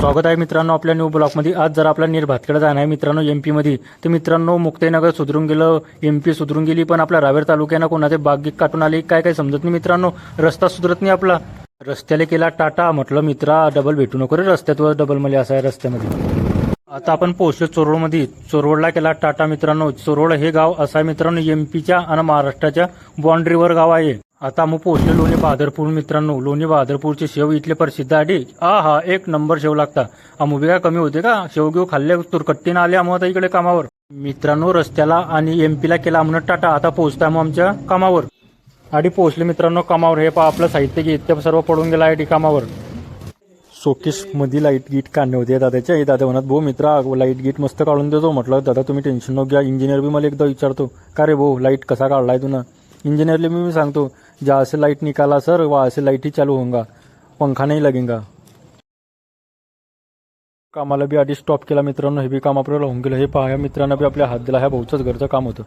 स्वागत आहे मित्रांनो आपल्या न्यू ब्लॉगमध्ये। आज जर आपला भातखेडा जाणार आहे मित्रांनो एमपी मध्ये। तर मित्रांनो मुक्ताईनगर सुधरून गेलं, एमपी सुधरून गेली, पण आपल्या रावेर तालुक्यानं कोणाचे बागीत काटून आले काय समजत नाही मित्रांनो। रस्ता सुधरत नाही आपला। रस्त्याला केला टाटा, म्हटलं मित्रा डबल भेटू नको रे रस्त्यात, डबल मध्ये असं आहे रस्त्यामध्ये। आता आपण पोहोचलो चोरवडमध्ये। चोरवडला केला टाटा मित्रांनो। चोरवड हे गाव असं आहे मित्रांनो एमपीच्या आणि महाराष्ट्राच्या बाउंड्रीवर गाव आहे। आता आम्ही पोहोचलो लोणी बहादरपूर मित्रांनो। लोणी बहादरपूरचे शेव इथले प्रसिद्ध आहे। हा एक नंबर शेव लागता। आम्ही काय कमी होते का? शेव घेऊ खाल्ले तुरकट्टीनं आले आम्ही आता इकडे कामावर मित्रांनो। रस्त्याला आणि एमपीला केला म्हणून टाटा। आता पोहोचता मग आमच्या कामावर। आधी पोहोचले मित्रांनो कामावर। हे पहा आपलं साहित्य गीत सर्व पडून गेला आहे कामावर। शोकेस मध्ये लाईट गीट काढणे होते दादाच्या। हे दादा म्हणत भाऊ मित्रा लाईट गीट मस्त काढून देतो। म्हटलं दादा तुम्ही टेन्शन नको घ्या। इंजिनियर बी मला एकदा विचारतो का रे भाऊ लाईट कसा काढलाय तू ना। इंजिनियरले मी सांगतो जहाँ से लाइट निकाला सर वहाँ से लाइट ही चालू होगा, पंखा नहीं लगेगा। कामाला बी आधी स्टॉप केला मित्रांनो। हे बी काम आपल्याला होऊन गेलं। हे पहा मित्रांनो बी आपल्या हात दिला। ह्या भाऊचंच घरचं काम होतं।